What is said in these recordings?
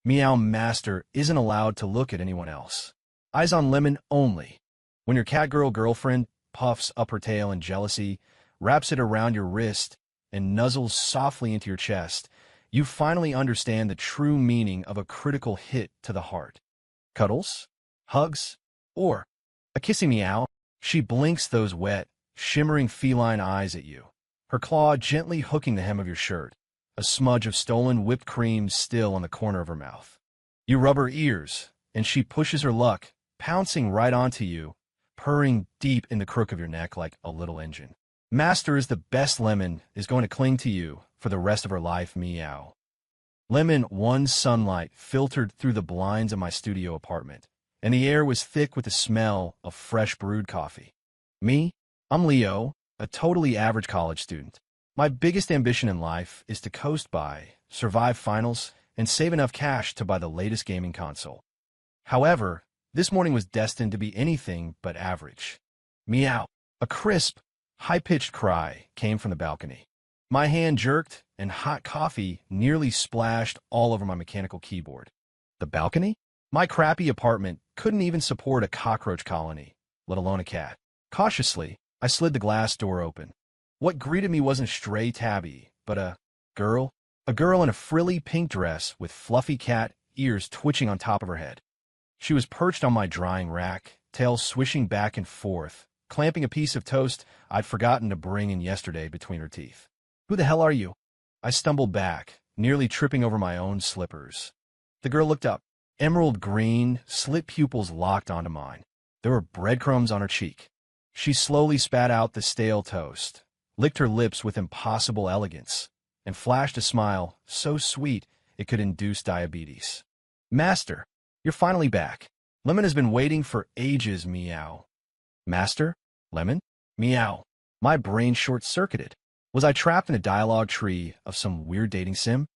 Meow Master isn't allowed to look at anyone else. Eyes on Lemon only. When your Catgirl girlfriend puffs up her tail in jealousy, wraps it around your wrist, and nuzzles softly into your chest, you finally understand the true meaning of a critical hit to the heart. Cuddles? Hugs? Or a kissy meow? She blinks those wet, shimmering feline eyes at you, her claw gently hooking the hem of your shirt, a smudge of stolen whipped cream still on the corner of her mouth. You rub her ears, and she pushes her luck, pouncing right onto you, purring deep in the crook of your neck like a little engine. Master is the best. Lemon is going to cling to you for the rest of her life. Meow. Lemon. One sunlight filtered through the blinds of my studio apartment, and the air was thick with the smell of fresh brewed coffee. Me? I'm Leo, a totally average college student. My biggest ambition in life is to coast by, survive finals, and save enough cash to buy the latest gaming console. However, this morning was destined to be anything but average. Meow. A crisp, high-pitched cry came from the balcony. My hand jerked, and hot coffee nearly splashed all over my mechanical keyboard. The balcony? My crappy apartment couldn't even support a cockroach colony, let alone a cat. Cautiously, I slid the glass door open. What greeted me wasn't stray tabby, but a girl in a frilly pink dress with fluffy cat ears twitching on top of her head. She was perched on my drying rack, tail swishing back and forth, clamping a piece of toast I'd forgotten to bring in yesterday between her teeth. "Who the hell are you?" I stumbled back, nearly tripping over my own slippers. The girl looked up, emerald green, slit pupils locked onto mine. There were breadcrumbs on her cheek. She slowly spat out the stale toast, licked her lips with impossible elegance, and flashed a smile so sweet it could induce diabetes. "Master, you're finally back. Lemon has been waiting for ages." Meow. Master? Lemon? Meow. My brain short-circuited. Was I trapped in a dialogue tree of some weird dating sim?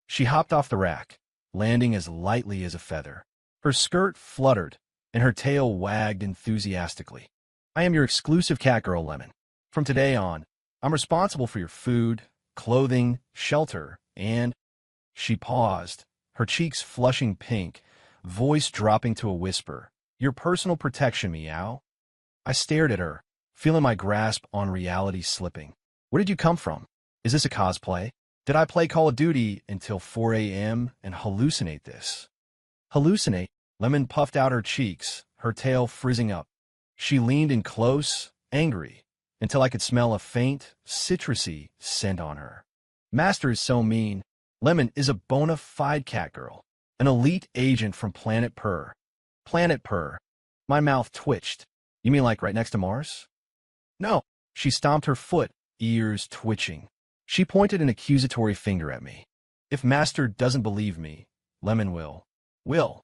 She hopped off the rack, landing as lightly as a feather. Her skirt fluttered, and her tail wagged enthusiastically. "I am your exclusive Catgirl, Lemon. From today on, I'm responsible for your food, clothing, shelter, and—" She paused, her cheeks flushing pink, voice dropping to a whisper, "your personal protection." Meow. I stared at her, feeling my grasp on reality slipping. Where did you come from? Is this a cosplay? Did I play Call of Duty until 4 a.m. and hallucinate this? Hallucinate? Lemon puffed out her cheeks, her tail frizzing up. She leaned in close, angry, until I could smell a faint, citrusy scent on her. Master is so mean. Lemon is a bona fide Catgirl, an elite agent from Planet Purr. Planet Purr. My mouth twitched. You mean like right next to Mars? No. She stomped her foot, ears twitching. She pointed an accusatory finger at me. If Master doesn't believe me, Lemon will. Will.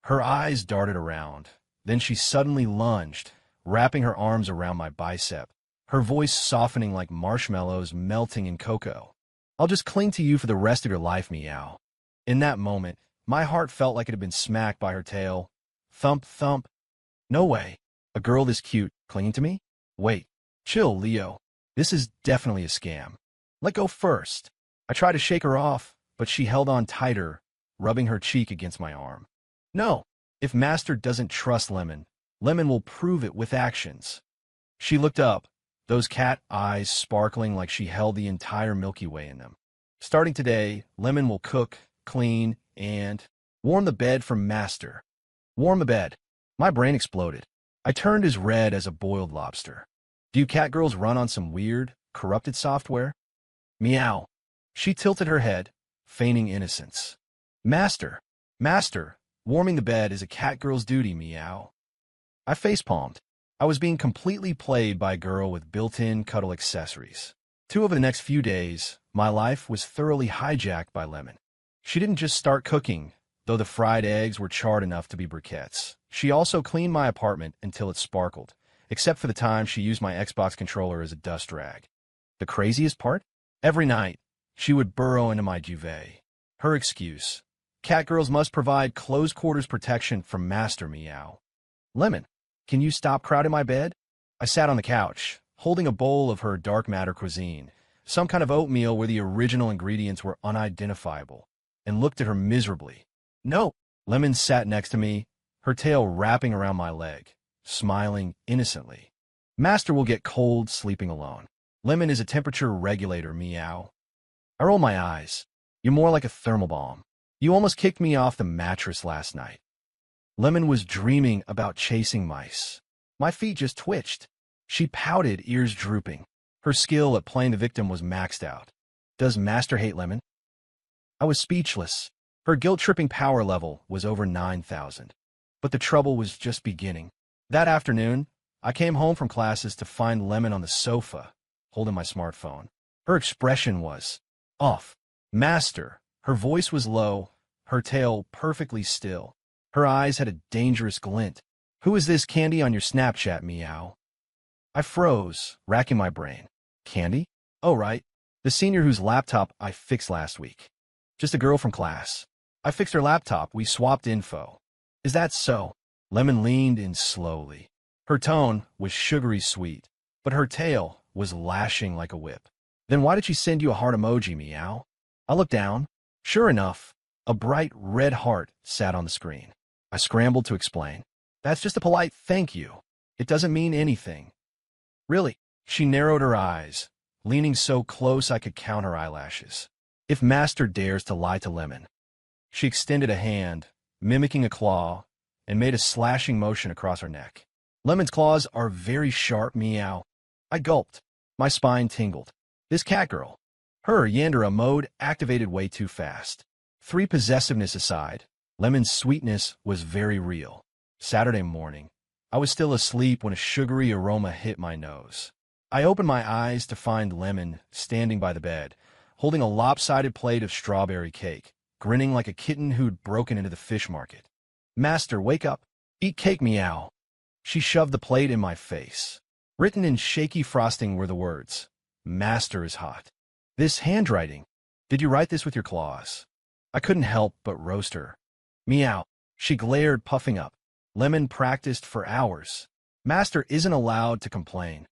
Her eyes darted around. Then she suddenly lunged, wrapping her arms around my bicep, her voice softening like marshmallows melting in cocoa. "I'll just cling to you for the rest of your life." Meow. In that moment, my heart felt like it had been smacked by her tail. Thump, thump. No way. A girl this cute, clinging to me? Wait. Chill, Leo. This is definitely a scam. Let go first. I tried to shake her off, but she held on tighter, rubbing her cheek against my arm. No. If Master doesn't trust Lemon, Lemon will prove it with actions. She looked up, those cat eyes sparkling like she held the entire Milky Way in them. Starting today, Lemon will cook, clean, and warm the bed for Master. Warm the bed. My brain exploded. I turned as red as a boiled lobster. Do you Catgirls run on some weird, corrupted software? Meow. She tilted her head, feigning innocence. Master. Master. Warming the bed is a Catgirl's duty. Meow. I facepalmed. I was being completely played by a girl with built-in cuddle accessories. Over the next few days, my life was thoroughly hijacked by Lemon. She didn't just start cooking, though the fried eggs were charred enough to be briquettes. She also cleaned my apartment until it sparkled, except for the time she used my Xbox controller as a dust rag. The craziest part? Every night, she would burrow into my duvet. Her excuse: Catgirls must provide close-quarters protection from Master. Meow. Lemon, can you stop crowding my bed? I sat on the couch, holding a bowl of her dark matter cuisine, some kind of oatmeal where the original ingredients were unidentifiable. and looked at her miserably. No. Lemon sat next to me, her tail wrapping around my leg, smiling innocently. Master will get cold sleeping alone. Lemon is a temperature regulator, meow. I roll my eyes. You're more like a thermal bomb. You almost kicked me off the mattress last night. Lemon was dreaming about chasing mice. My feet just twitched. She pouted, ears drooping. Her skill at playing the victim was maxed out. Does Master hate Lemon? I was speechless. Her guilt-tripping power level was over 9,000. But the trouble was just beginning. That afternoon, I came home from classes to find Lemon on the sofa, holding my smartphone. Her expression was off. Master. Her voice was low, her tail perfectly still. Her eyes had a dangerous glint. Who is this Candy on your Snapchat, meow? I froze, racking my brain. Candy? Oh, right. The senior whose laptop I fixed last week. Just a girl from class. I fixed her laptop, we swapped info. Is that so? Lemon leaned in slowly. Her tone was sugary sweet, but her tail was lashing like a whip. Then why did she send you a heart emoji, meow? I looked down. Sure enough, a bright red heart sat on the screen. I scrambled to explain. That's just a polite thank you. It doesn't mean anything. Really? She narrowed her eyes, leaning so close I could count her eyelashes. If Master dares to lie to Lemon. She extended a hand, mimicking a claw, and made a slashing motion across her neck. Lemon's claws are very sharp, meow. I gulped. My spine tingled. This Catgirl. Her Yandere mode activated way too fast. 3 possessiveness aside, Lemon's sweetness was very real. Saturday morning, I was still asleep when a sugary aroma hit my nose. I opened my eyes to find Lemon standing by the bed, holding a lopsided plate of strawberry cake, grinning like a kitten who'd broken into the fish market. Master, wake up. Eat cake, meow. She shoved the plate in my face. Written in shaky frosting were the words, Master is hot. This handwriting. Did you write this with your claws? I couldn't help but roast her. Meow. She glared, puffing up. Lemon practiced for hours. Master isn't allowed to complain.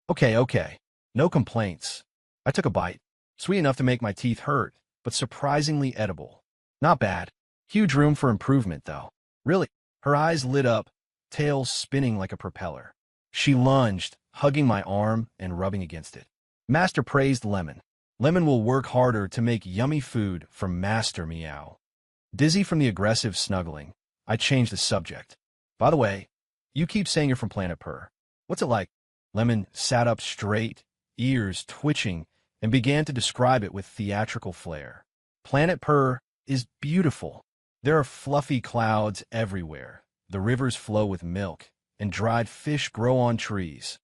Okay. No complaints. I took a bite. Sweet enough to make my teeth hurt, but surprisingly edible. Not bad. Huge room for improvement, though. Really? Her eyes lit up, tail spinning like a propeller. She lunged, hugging my arm and rubbing against it. Master praised Lemon. Lemon will work harder to make yummy food for Master, meow. Dizzy from the aggressive snuggling, I changed the subject. By the way, you keep saying you're from Planet Purr. What's it like? Lemon sat up straight, ears twitching, and began to describe it with theatrical flair. Planet Purr is beautiful. There are fluffy clouds everywhere. The rivers flow with milk, and dried fish grow on trees.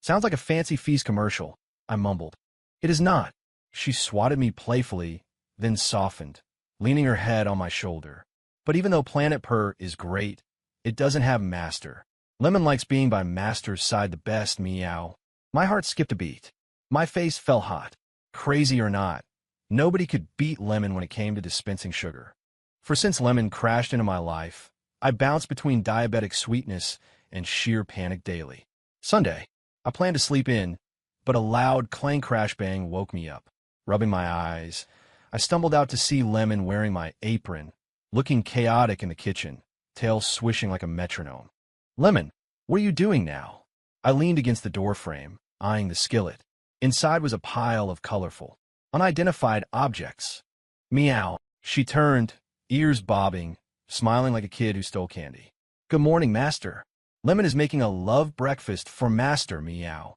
Sounds like a Fancy Feast commercial, I mumbled. It is not. She swatted me playfully, then softened, leaning her head on my shoulder. But even though Planet Purr is great, it doesn't have Master. Lemon likes being by Master's side the best, meow. My heart skipped a beat. My face felt hot. Crazy or not, nobody could beat Lemon when it came to dispensing sugar. For since Lemon crashed into my life, I bounced between diabetic sweetness and sheer panic daily. Sunday, I planned to sleep in, but a loud clang crash bang woke me up. Rubbing my eyes, I stumbled out to see Lemon wearing my apron, looking chaotic in the kitchen, tail swishing like a metronome. Lemon, what are you doing now? I leaned against the doorframe, eyeing the skillet. Inside was a pile of colorful, unidentified objects. Meow. She turned, ears bobbing, smiling like a kid who stole candy. Good morning, Master. Lemon is making a love breakfast for Master, meow.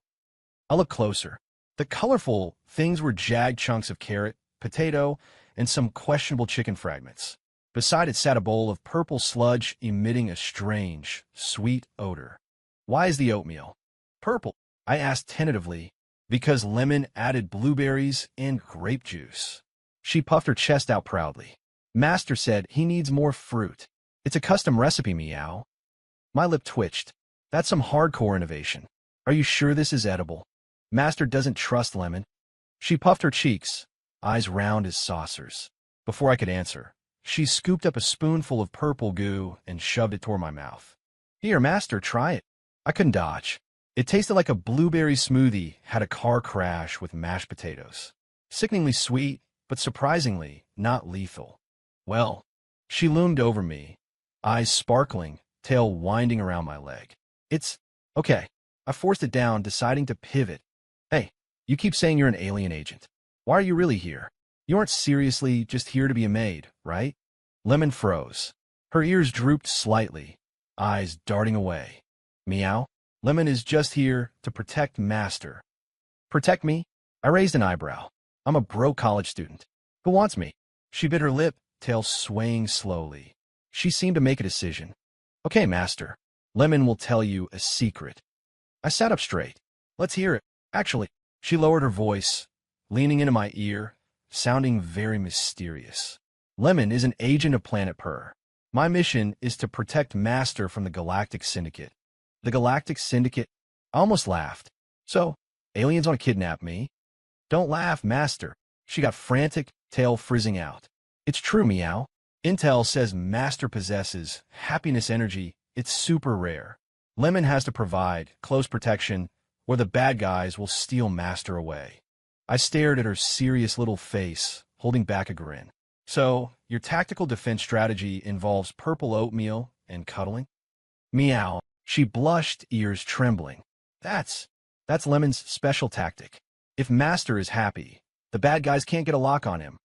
I looked closer. The colorful things were jagged chunks of carrot, potato, and some questionable chicken fragments. Beside it sat a bowl of purple sludge emitting a strange, sweet odor. Why is the oatmeal purple? I asked tentatively. Because Lemon added blueberries and grape juice. She puffed her chest out proudly. Master said he needs more fruit. It's a custom recipe, meow. My lip twitched. That's some hardcore innovation. Are you sure this is edible? Master doesn't trust Lemon. She puffed her cheeks, eyes round as saucers. Before I could answer, she scooped up a spoonful of purple goo and shoved it toward my mouth. Here, Master, try it. I couldn't dodge. It tasted like a blueberry smoothie had a car crash with mashed potatoes. Sickeningly sweet, but surprisingly, not lethal. Well, she loomed over me, eyes sparkling, tail winding around my leg. It's okay. I forced it down, deciding to pivot. Hey, you keep saying you're an alien agent. Why are you really here? You aren't seriously just here to be a maid, right? Lemon froze. Her ears drooped slightly, eyes darting away. Meow. Lemon is just here to protect Master. Protect me? I raised an eyebrow. I'm a broke college student. Who wants me? She bit her lip, tail swaying slowly. She seemed to make a decision. Okay, Master. Lemon will tell you a secret. I sat up straight. Let's hear it. Actually, she lowered her voice, leaning into my ear, sounding very mysterious. Lemon is an agent of Planet Purr. My mission is to protect Master from the Galactic Syndicate. The Galactic Syndicate? I almost laughed. So, aliens want to kidnap me? Don't laugh, Master. She got frantic, tail frizzing out. It's true, Meow. Intel says Master possesses happiness energy. It's super rare. Lemon has to provide close protection, or the bad guys will steal Master away. I stared at her serious little face, holding back a grin. So, your tactical defense strategy involves purple oatmeal and cuddling? Meow. She blushed, ears trembling. That's Lemon's special tactic. If Master is happy, the bad guys can't get a lock on him.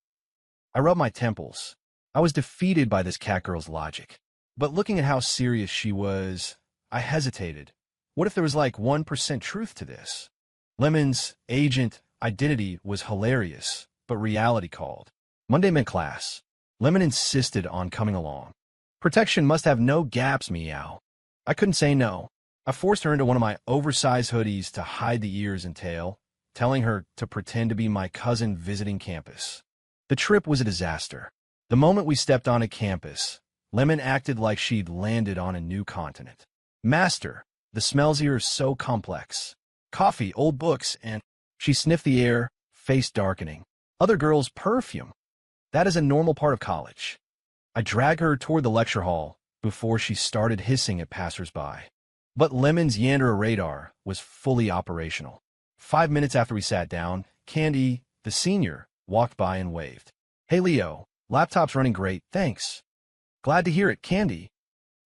I rubbed my temples. I was defeated by this Catgirl's logic. But looking at how serious she was, I hesitated. What if there was like 1% truth to this? Lemon's agent identity was hilarious, but reality called. Monday meant class. Lemon insisted on coming along. Protection must have no gaps, Meow. I couldn't say no. I forced her into one of my oversized hoodies to hide the ears and tail, telling her to pretend to be my cousin visiting campus. The trip was a disaster. The moment we stepped onto campus, Lemon acted like she'd landed on a new continent. Master, the smells here are so complex. Coffee, old books, and she sniffed the air, face darkening. Other girls' perfume. That is a normal part of college. I dragged her toward the lecture hall before she started hissing at passers-by. But Lemon's Yandere radar was fully operational. 5 minutes after we sat down, Candy, the senior, walked by and waved. Hey, Leo, laptop's running great, thanks. Glad to hear it, Candy.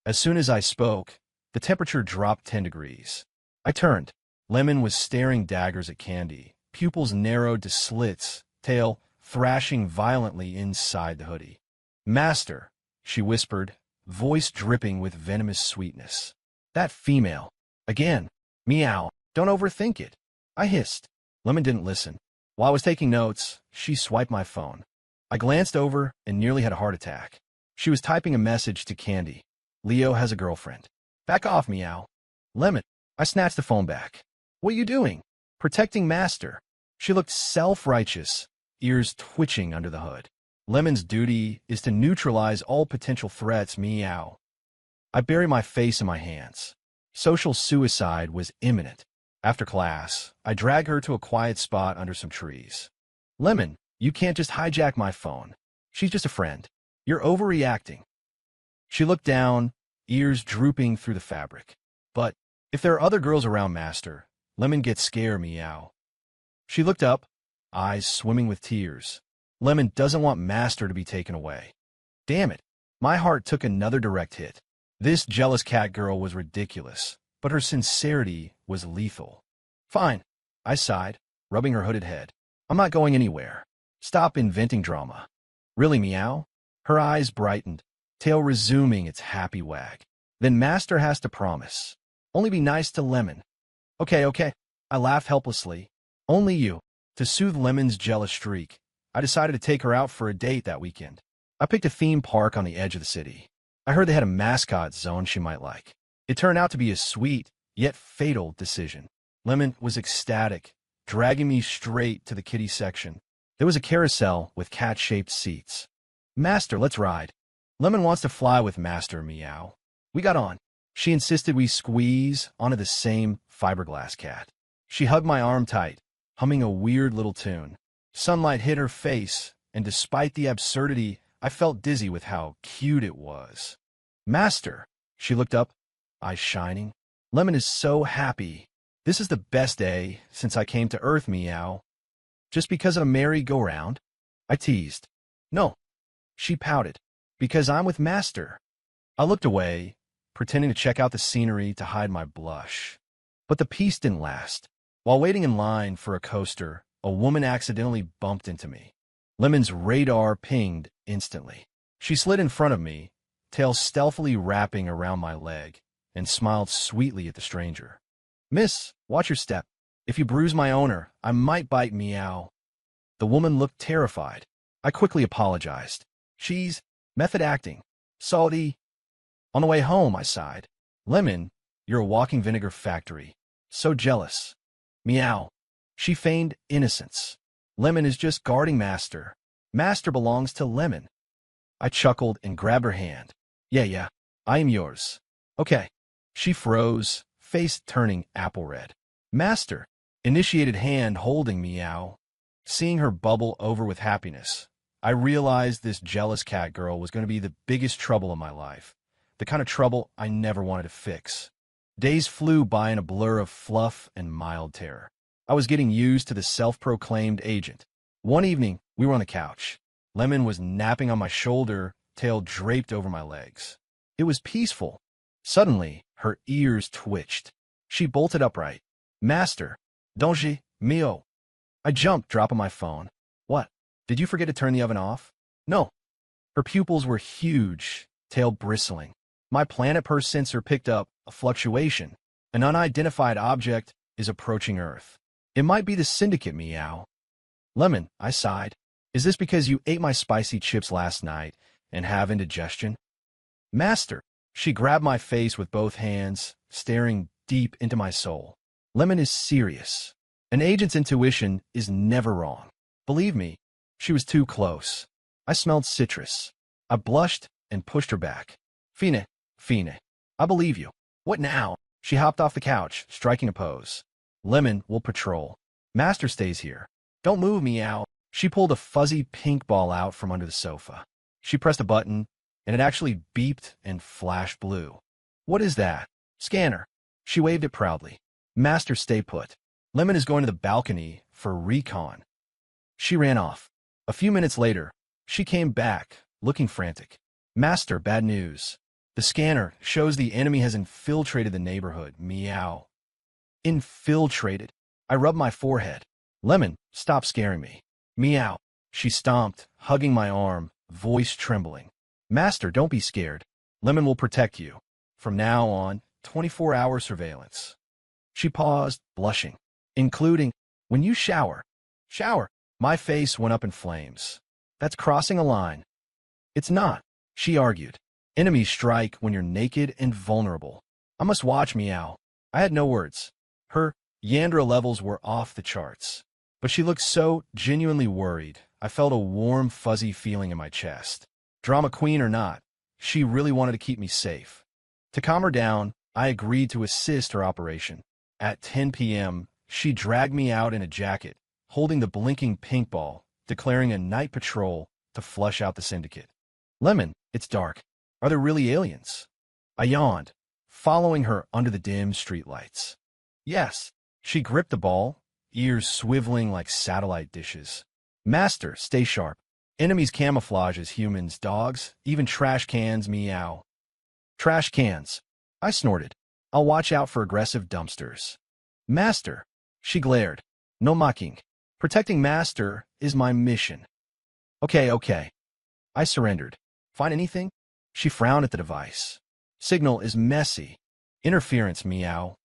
As soon as I spoke, the temperature dropped 10 degrees. I turned. Lemon was staring daggers at Candy, pupils narrowed to slits, tail thrashing violently inside the hoodie. Master, she whispered, voice dripping with venomous sweetness. That female. Again. Meow. Don't overthink it. I hissed. Lemon didn't listen. While I was taking notes, she swiped my phone. I glanced over and nearly had a heart attack. She was typing a message to Candy. Leo has a girlfriend. Back off, Meow. Lemon. I snatched the phone back. What are you doing? Protecting Master. She looked self-righteous, ears twitching under the hood. Lemon's duty is to neutralize all potential threats, Meow. I buried my face in my hands. Social suicide was imminent. After class, I dragged her to a quiet spot under some trees. Lemon, you can't just hijack my phone. She's just a friend. You're overreacting. She looked down, ears drooping through the fabric. But if there are other girls around Master, Lemon gets scared, Meow. She looked up, eyes swimming with tears. Lemon doesn't want Master to be taken away. Damn it. My heart took another direct hit. This jealous Catgirl was ridiculous, but her sincerity was lethal. Fine, I sighed, rubbing her hooded head. I'm not going anywhere. Stop inventing drama. Really, Meow? Her eyes brightened, tail resuming its happy wag. Then Master has to promise. Only be nice to Lemon. Okay. I laughed helplessly. Only you. To soothe Lemon's jealous streak, I decided to take her out for a date that weekend. I picked a theme park on the edge of the city. I heard they had a mascot zone she might like. It turned out to be a sweet, yet fatal decision. Lemon was ecstatic, dragging me straight to the kiddie section. There was a carousel with cat-shaped seats. Master, let's ride. Lemon wants to fly with Master, Meow. We got on. She insisted we squeeze onto the same fiberglass cat. She hugged my arm tight, humming a weird little tune. Sunlight hit her face, and despite the absurdity, I felt dizzy with how cute it was. Master, she looked up, eyes shining. Lemon is so happy. This is the best day since I came to Earth, Meow. Just because of a merry-go-round? I teased. No, she pouted. Because I'm with Master. I looked away, pretending to check out the scenery to hide my blush. But the peace didn't last. While waiting in line for a coaster, a woman accidentally bumped into me. Lemon's radar pinged instantly. She slid in front of me, tail stealthily wrapping around my leg, and smiled sweetly at the stranger. Miss, watch your step. If you bruise my owner, I might bite meow. The woman looked terrified. I quickly apologized. She's method acting. Salty. On the way home, I sighed. Lemon, you're a walking vinegar factory. So jealous. Meow. She feigned innocence. Lemon is just guarding Master. Master belongs to Lemon. I chuckled and grabbed her hand. Yeah, I am yours. Okay. She froze, face turning apple red. Master, initiated hand holding meow. Seeing her bubble over with happiness, I realized this jealous cat girl was going to be the biggest trouble in my life. The kind of trouble I never wanted to fix. Days flew by in a blur of fluff and mild terror. I was getting used to the self-proclaimed agent. One evening, we were on the couch. Lemon was napping on my shoulder, tail draped over my legs. It was peaceful. Suddenly, her ears twitched. She bolted upright. Master, danger, mio. I jumped, dropping my phone. What? Did you forget to turn the oven off? No. Her pupils were huge, tail bristling. My Planet Purse sensor picked up a fluctuation. An unidentified object is approaching Earth. It might be the syndicate, meow. Lemon, I sighed. Is this because you ate my spicy chips last night and have indigestion? Master, she grabbed my face with both hands, staring deep into my soul. Lemon is serious. An agent's intuition is never wrong. Believe me, she was too close. I smelled citrus. I blushed and pushed her back. Fine, I believe you. What now? She hopped off the couch, striking a pose. Lemon will patrol. Master stays here. Don't move, meow. She pulled a fuzzy pink ball out from under the sofa. She pressed a button, and it actually beeped and flashed blue. What is that? Scanner. She waved it proudly. Master, stay put. Lemon is going to the balcony for recon. She ran off. A few minutes later, she came back, looking frantic. Master, bad news. The scanner shows the enemy has infiltrated the neighborhood. Meow. Infiltrated. I rubbed my forehead. Lemon, stop scaring me. Meow. She stomped, hugging my arm, voice trembling. Master, don't be scared. Lemon will protect you. From now on, 24-hour surveillance. She paused, blushing. Including, when you shower. Shower. My face went up in flames. That's crossing a line. It's not, she argued. Enemies strike when you're naked and vulnerable. I must watch, meow. I had no words. Her Yandra levels were off the charts. But she looked so genuinely worried, I felt a warm, fuzzy feeling in my chest. Drama queen or not, she really wanted to keep me safe. To calm her down, I agreed to assist her operation. At 10 p.m., she dragged me out in a jacket, holding the blinking pink ball, declaring a night patrol to flush out the syndicate. Lemon, it's dark. Are there really aliens? I yawned, following her under the dim streetlights. Yes. She gripped the ball, ears swiveling like satellite dishes. Master, stay sharp. Enemies camouflage as humans, dogs, even trash cans, meow. Trash cans. I snorted. I'll watch out for aggressive dumpsters. Master. She glared. No mocking. Protecting Master is my mission. Okay. I surrendered. Find anything? She frowned at the device. Signal is messy. Interference, meow.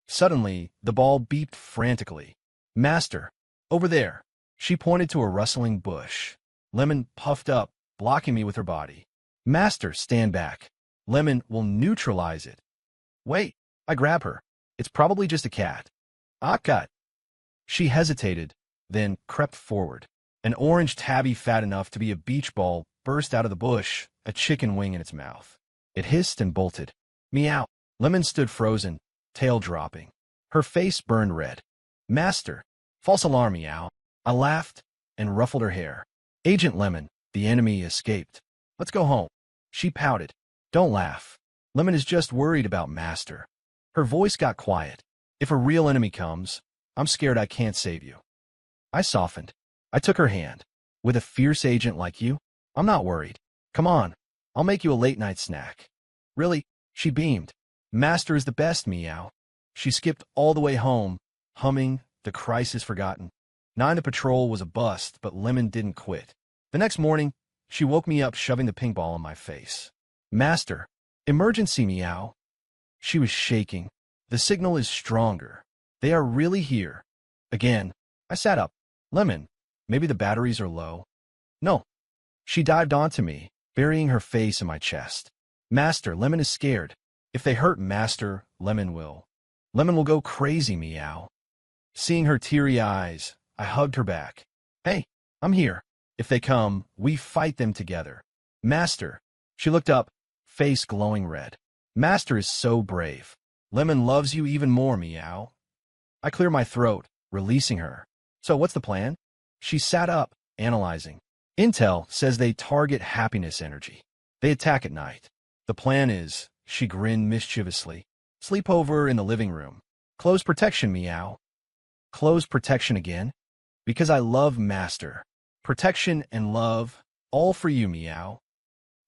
Suddenly, the ball beeped frantically. Master. Over there. She pointed to a rustling bush. Lemon puffed up, blocking me with her body. Master, stand back. Lemon will neutralize it. Wait. I grab her. It's probably just a cat. Ah, cut. She hesitated, then crept forward. An orange tabby fat enough to be a beach ball burst out of the bush, a chicken wing in its mouth. It hissed and bolted. Meow. Lemon stood frozen, tail dropping. Her face burned red. Master. False alarm, meow. I laughed and ruffled her hair. Agent Lemon, the enemy escaped. Let's go home. She pouted. Don't laugh. Lemon is just worried about Master. Her voice got quiet. If a real enemy comes, I'm scared I can't save you. I softened. I took her hand. With a fierce agent like you? I'm not worried. Come on, I'll make you a late-night snack. Really? She beamed. Master is the best, meow. She skipped all the way home, humming The Crisis Forgotten. 9 The patrol was a bust, but Lemon didn't quit. The next morning, she woke me up shoving the pink ball in my face. Master, emergency, meow. She was shaking. The signal is stronger. They are really here. Again, I sat up. Lemon, maybe the batteries are low. No. She dived onto me, burying her face in my chest. Master, Lemon is scared. If they hurt Master, Lemon will. Lemon will go crazy, meow. Seeing her teary eyes, I hugged her back. Hey, I'm here. If they come, we fight them together. Master. She looked up, face glowing red. Master is so brave. Lemon loves you even more, meow. I clear my throat, releasing her. So what's the plan? She sat up, analyzing. Intel says they target happiness energy. They attack at night. The plan is, she grinned mischievously, sleepover in the living room. Close protection, meow. Close protection again? Because I love Master. Protection and love, all for you, meow.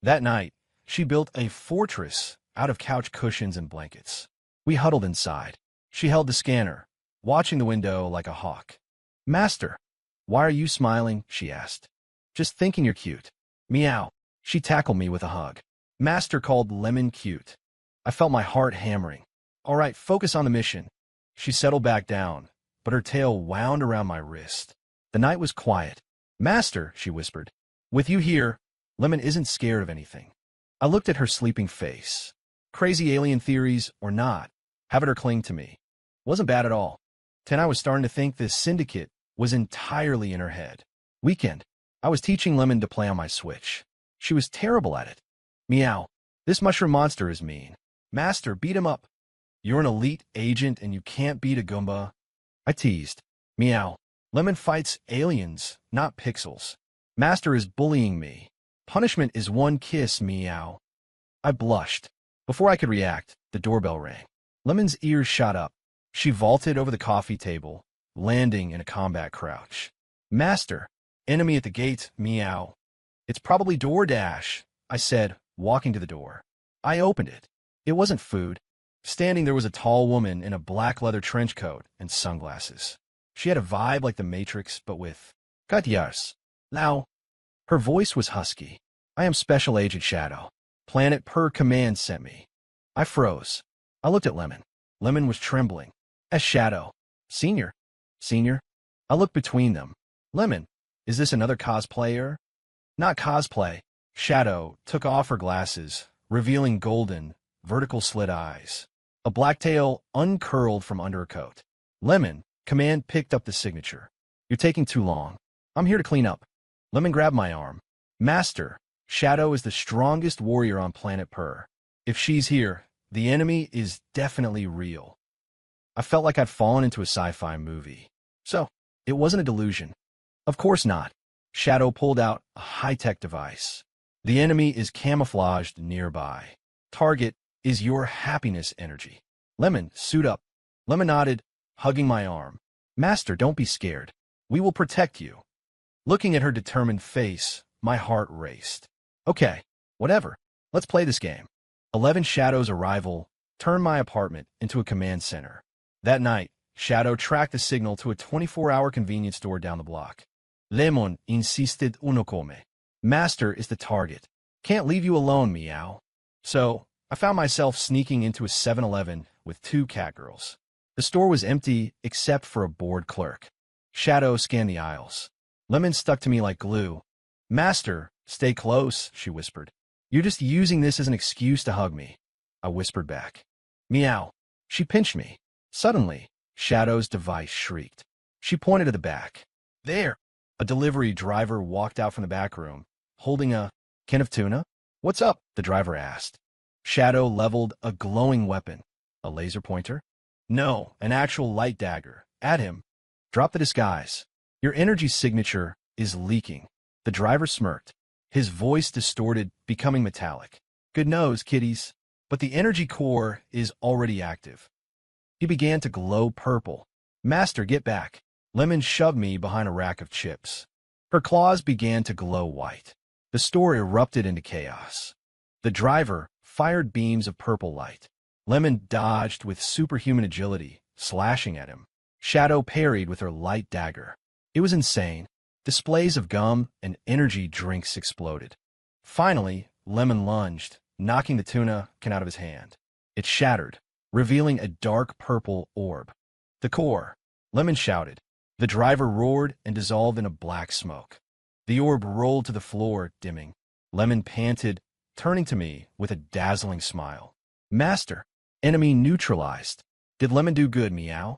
That night, she built a fortress out of couch cushions and blankets. We huddled inside. She held the scanner, watching the window like a hawk. Master, why are you smiling? She asked. Just thinking you're cute. Meow. She tackled me with a hug. Master called Lemon cute. I felt my heart hammering. All right, focus on the mission. She settled back down, but her tail wound around my wrist. The night was quiet. Master, she whispered. With you here, Lemon isn't scared of anything. I looked at her sleeping face. Crazy alien theories or not, having her cling to me. Wasn't bad at all. Then I was starting to think this syndicate was entirely in her head. Weekend. I was teaching Lemon to play on my Switch. She was terrible at it. Meow. This mushroom monster is mean. Master, beat him up. You're an elite agent and you can't beat a Goomba. I teased. Meow. Lemon fights aliens, not pixels. Master is bullying me. Punishment is one kiss, meow. I blushed. Before I could react, the doorbell rang. Lemon's ears shot up. She vaulted over the coffee table, landing in a combat crouch. Master. Enemy at the gate, meow. It's probably DoorDash, I said, walking to the door. I opened it. It wasn't food. Standing there was a tall woman in a black leather trench coat and sunglasses. She had a vibe like the Matrix, but with Catgirl. Now, her voice was husky. I am Special Agent Shadow. Planet per command sent me. I froze. I looked at Lemon. Lemon was trembling. As Shadow. Senior. Senior. I looked between them. Lemon. Is this another cosplayer? Not cosplay. Shadow took off her glasses, revealing golden, vertical slit eyes. A black tail uncurled from under her coat. Lemon, command picked up the signature. You're taking too long. I'm here to clean up. Lemon grabbed my arm. Master, Shadow is the strongest warrior on planet Per. If she's here, the enemy is definitely real. I felt like I'd fallen into a sci-fi movie. So, it wasn't a delusion. Of course not. Shadow pulled out a high-tech device. The enemy is camouflaged nearby. Target is your happiness energy. Lemon, suit up. Lemon nodded, hugging my arm. Master, don't be scared. We will protect you. Looking at her determined face, my heart raced. Okay, whatever. Let's play this game. 11 Shadow's arrival turned my apartment into a command center. That night, Shadow tracked the signal to a 24-hour convenience store down the block. Lemon insisted uno come. Master is the target. Can't leave you alone, meow. So, I found myself sneaking into a 7-Eleven with 2 Catgirls. The store was empty except for a bored clerk. Shadow scanned the aisles. Lemon stuck to me like glue. Master, stay close, she whispered. You're just using this as an excuse to hug me. I whispered back. Meow. She pinched me. Suddenly, Shadow's device shrieked. She pointed to the back. There. A delivery driver walked out from the back room, holding a can of tuna. What's up? The driver asked. Shadow leveled a glowing weapon. A laser pointer? No, an actual light dagger. At him. Drop the disguise. Your energy signature is leaking. The driver smirked. His voice distorted, becoming metallic. Good nose, kiddies. But the energy core is already active. He began to glow purple. Master, get back. Lemon shoved me behind a rack of chips. Her claws began to glow white. The store erupted into chaos. The driver fired beams of purple light. Lemon dodged with superhuman agility, slashing at him. Shadow parried with her light dagger. It was insane. Displays of gum and energy drinks exploded. Finally, Lemon lunged, knocking the tuna can out of his hand. It shattered, revealing a dark purple orb. The core, Lemon shouted. The driver roared and dissolved in a black smoke. The orb rolled to the floor, dimming. Lemon panted, turning to me with a dazzling smile. Master, enemy neutralized. Did Lemon do good, meow?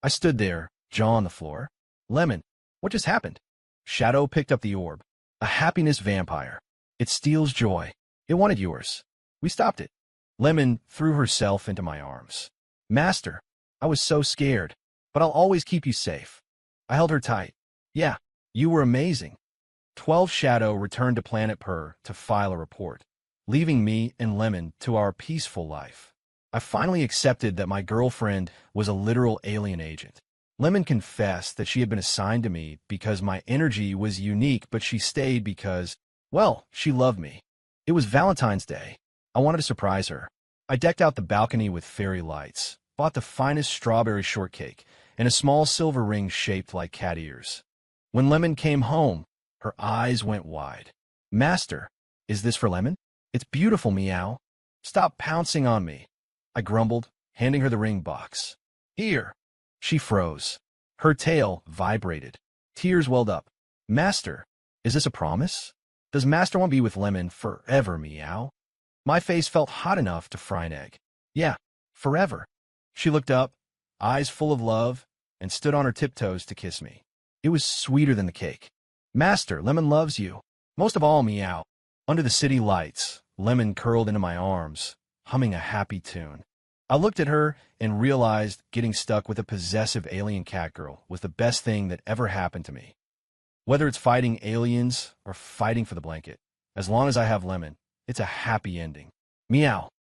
I stood there, jaw on the floor. Lemon, what just happened? Shadow picked up the orb. A happiness vampire. It steals joy. It wanted yours. We stopped it. Lemon threw herself into my arms. Master, I was so scared, but I'll always keep you safe. I held her tight. Yeah, you were amazing. 12 Shadow returned to Planet Purr to file a report, leaving me and Lemon to our peaceful life. I finally accepted that my girlfriend was a literal alien agent. Lemon confessed that she had been assigned to me because my energy was unique, but she stayed because, well, she loved me. It was Valentine's Day. I wanted to surprise her. I decked out the balcony with fairy lights, bought the finest strawberry shortcake, and a small silver ring shaped like cat ears. When Lemon came home, her eyes went wide. Master, is this for Lemon? It's beautiful, meow. Stop pouncing on me. I grumbled, handing her the ring box. Here. She froze. Her tail vibrated. Tears welled up. Master, is this a promise? Does Master want to be with Lemon forever, meow? My face felt hot enough to fry an egg. Yeah, forever. She looked up, eyes full of love, and stood on her tiptoes to kiss me. It was sweeter than the cake. Master, Lemon loves you. Most of all, meow. Under the city lights, Lemon curled into my arms, humming a happy tune. I looked at her and realized getting stuck with a possessive alien Catgirl was the best thing that ever happened to me. Whether it's fighting aliens or fighting for the blanket, as long as I have Lemon, it's a happy ending. Meow.